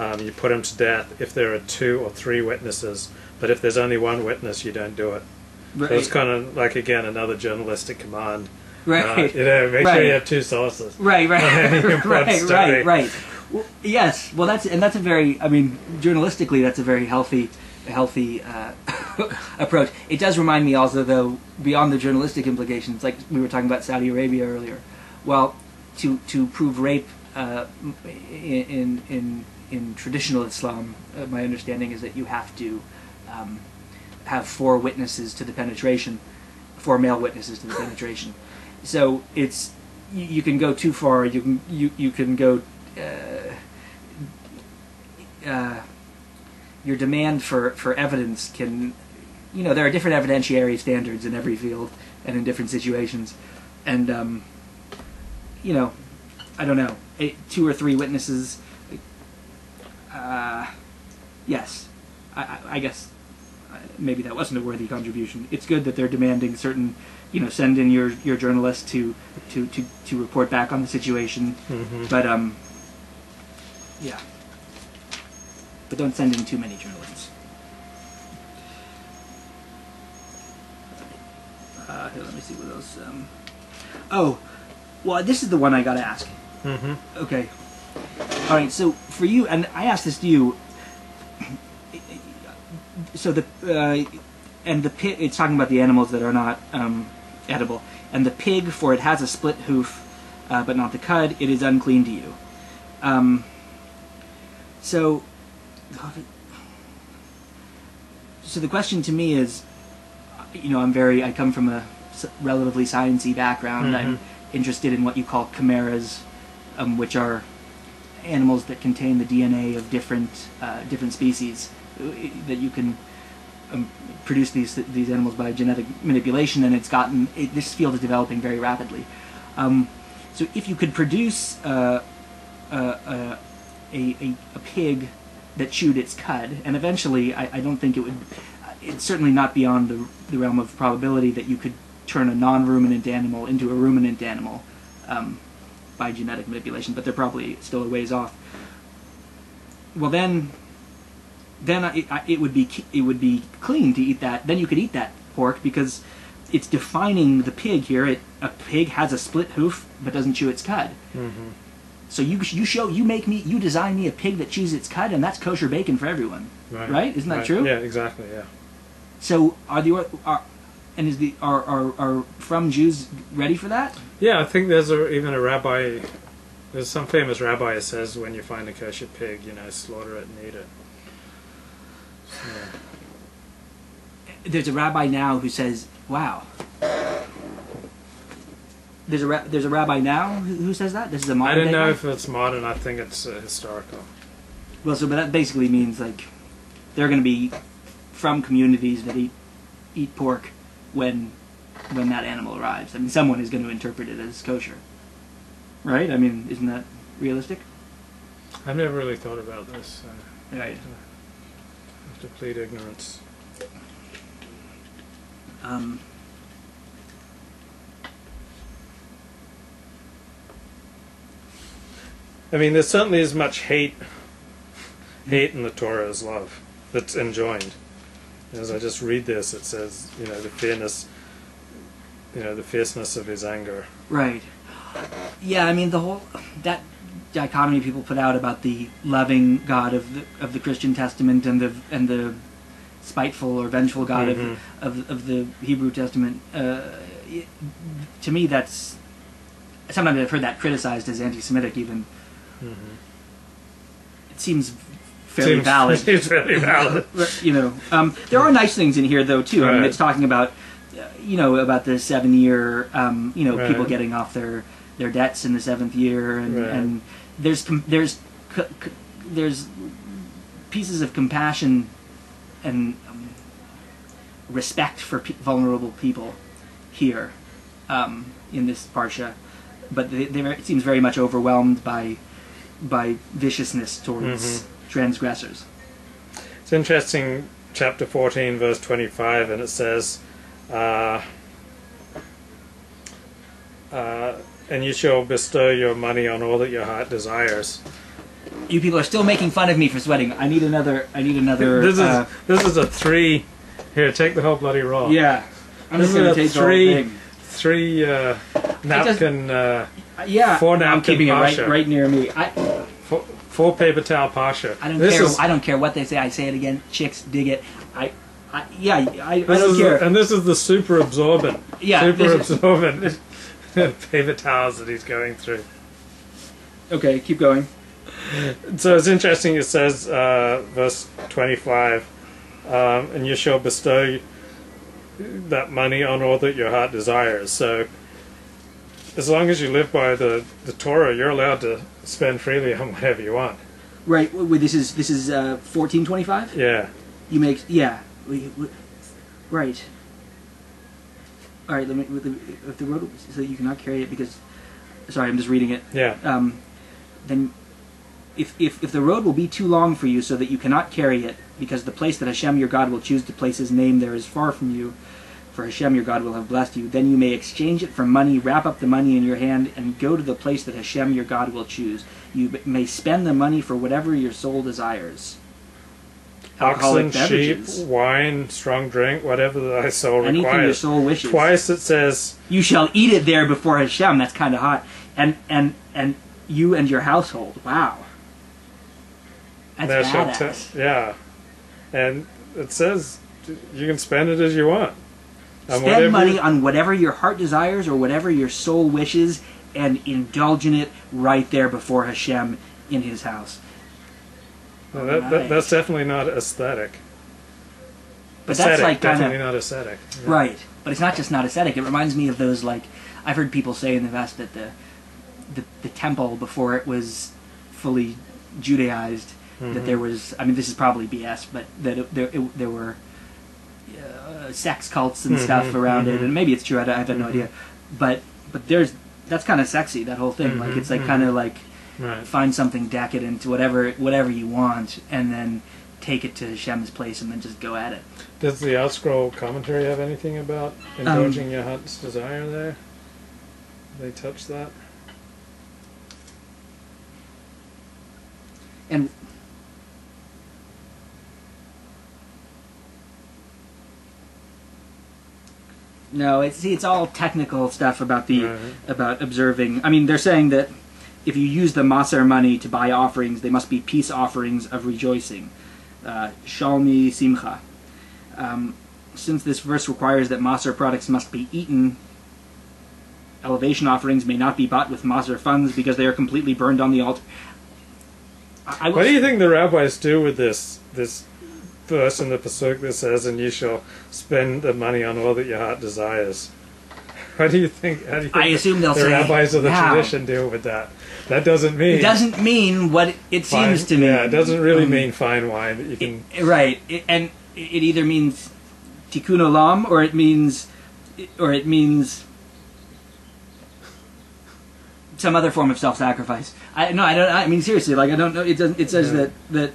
you put him to death if there are 2 or 3 witnesses, but if there's only 1 witness, you don't do it. Right. So it's kind of like, again, another journalistic command. Right. Make sure you have 2 sources. Right. Right. Well, yes. Well, that's a very. I mean, journalistically, that's a very healthy approach. It does remind me also, though, beyond the journalistic implications, like we were talking about Saudi Arabia earlier. Well, to prove rape in traditional Islam, my understanding is that you have to have 4 witnesses to the penetration, 4 male witnesses to the penetration. So it's you can go too far. You can go. Your demand for evidence can, there are different evidentiary standards in every field and in different situations, and I don't know, 2 or 3 witnesses. Yes, I guess maybe that wasn't a worthy contribution. It's good that they're demanding certain, send in your journalist to report back on the situation, but yeah. But don't send in too many journalists. Here, let me see what else. Oh, well, this is the one I got to ask. Okay. All right. So for you, and I asked this to you. So the pig. It's talking about the animals that are not edible, and the pig, for it has a split hoof, but not the cud. It is unclean to you. So the question to me is, I come from a relatively sciencey background. I'm interested in what you call chimeras, which are animals that contain the DNA of different species, that you can produce these animals by genetic manipulation, and this field is developing very rapidly. So if you could produce a pig that chewed its cud, and eventually I don't think it's certainly not beyond the realm of probability that you could turn a non-ruminant animal into a ruminant animal by genetic manipulation, but they're probably still a ways off. Well, then it would be clean to eat that. Then you could eat that pork because it's defining the pig here. A pig has a split hoof but doesn't chew its cud. So you design me a pig that chews its cud, and that's kosher bacon for everyone, right? Isn't that true? Yeah, exactly. Yeah. So are from Jews ready for that? Yeah, I think there's even a rabbi. There's some famous rabbi who says when you find a kosher pig, slaughter it and eat it. Yeah. There's a rabbi now who says, "Wow." There's a rabbi now who says that? This is a modern. I don't know if it's modern. I think it's historical. Well, but that basically means like they're going to be from communities that eat pork when that animal arrives. I mean, someone is going to interpret it as kosher, right? I mean, isn't that realistic? I've never really thought about this. Right. I have to plead ignorance. I mean, there certainly is much hate in the Torah as love that's enjoined. As I just read this, it says, the fierceness of his anger. Right. Yeah, I mean, that dichotomy people put out about the loving God of the Christian Testament and the spiteful or vengeful God of the Hebrew Testament. To me, that's sometimes I've heard that criticized as anti-Semitic even. It seems fairly valid. Seems fairly valid. There are nice things in here though too. Right. I mean, it's talking about about the 7-year right. people getting off their debts in the 7th year, and there's pieces of compassion and respect for vulnerable people here in this parsha, but it seems very much overwhelmed by viciousness towards transgressors. It's interesting, chapter 14, verse 25, and it says, and you shall bestow your money on all that your heart desires. You people are still making fun of me for sweating. I need another. This is a 3. Here, take the whole bloody roll. Yeah. I'm This just gonna is take a the whole thing. 3 napkin. Yeah. 4 I'm napkin keeping it pasha. right near me. 4 paper towel pasha. I don't care. I don't care what they say. I say it again. Chicks dig it. I don't care. And this is the super absorbent. Yeah, Super absorbent paper towels that he's going through. Okay, keep going. So it's interesting. It says, verse 25, and you shall bestow that money on all that your heart desires. So as long as you live by the Torah, you're allowed to spend freely on whatever you want. Right. This is 1425. Yeah. You make right. All right. Let me. If the road so you cannot carry it because. Sorry, I'm just reading it. Yeah. Then, if the road will be too long for you, so that you cannot carry it, because the place that Hashem your God will choose to place His name there is far from you, for Hashem your God will have blessed you, then you may exchange it for money, wrap up the money in your hand, and go to the place that Hashem your God will choose. You may spend the money for whatever your soul desires. Oxen, sheep, wine, strong drink, whatever thy soul requires. Anything your soul wishes. Twice it says, you shall eat it there before Hashem. That's kind of hot. And you and your household. Wow. That's badass. Yeah. And it says you can spend it as you want. Spend money on whatever your heart desires or whatever your soul wishes, and indulge in it right there before Hashem in His house. That's definitely not aesthetic. But aesthetic, that's like definitely not aesthetic. Yeah. Right. But it's not just not aesthetic. It reminds me of those, like, I've heard people say in the past that the temple, before it was fully Judaized, that there was, I mean, this is probably BS, but that there were sex cults and stuff around it, and maybe it's true, I have no idea. But that's kind of sexy, that whole thing. Like, it's like kind of like, find something decadent, whatever you want, and then take it to Hashem's place and then just go at it. Does the Outscroll commentary have anything about indulging your heart's desire there? They touch that? And no, it's all technical stuff about about observing. I mean, they're saying that if you use the Maser money to buy offerings, they must be peace offerings of rejoicing. Shalmi Simcha. Since this verse requires that Maser products must be eaten, elevation offerings may not be bought with Maser funds because they are completely burned on the altar. What do you think the rabbis do with this verse in the pasuk that says, "And you shall spend the money on all that your heart desires"? How do you think I assume they'll the say, rabbis of the tradition deal with that? That doesn't mean... It doesn't mean what it seems to mean. Yeah, it doesn't really mean fine wine that you can... Right. And it either means tikkun olam, or it means some other form of self-sacrifice. I don't. I mean, seriously, like, I don't know. It doesn't. It says that.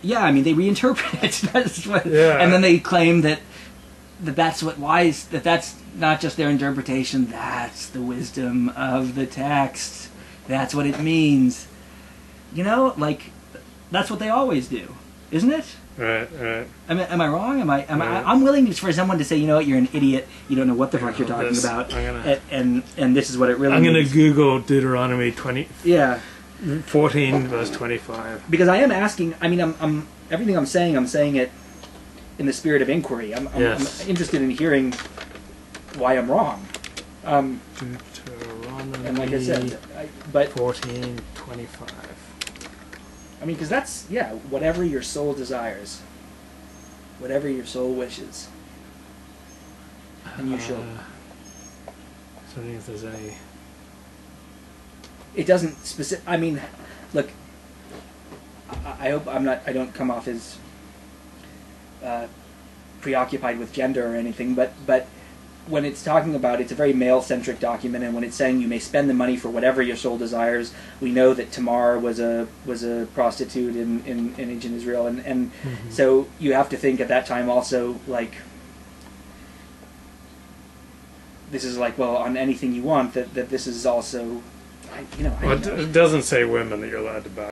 Yeah, I mean, they reinterpret it. That's what. Yeah. And then they claim that's what wise. That's not just their interpretation. That's the wisdom of the text. That's what it means. You know, like, that's what they always do, isn't it? Right. Am I wrong? I'm willing for someone to say, you know what, you're an idiot. You don't know what the fuck you're talking about. And this is what it really means. I'm going to Google Deuteronomy 20. Yeah. 14 verse 25. Because I am asking. I mean, I'm everything I'm saying it in the spirit of inquiry. I'm interested in hearing why I'm wrong. Deuteronomy. And like I said, 14:25. I mean, because that's, whatever your soul desires, whatever your soul wishes, and you shall. So I don't think if there's any. It doesn't specific. I mean, look. I hope I don't come off as preoccupied with gender or anything, but when it's talking about, it's a very male-centric document, and when it's saying you may spend the money for whatever your soul desires, we know that Tamar was a prostitute in ancient Israel, and so you have to think at that time also, like, this is like, well, on anything you want, that this is also you know, Well, it doesn't say women that you're allowed to buy.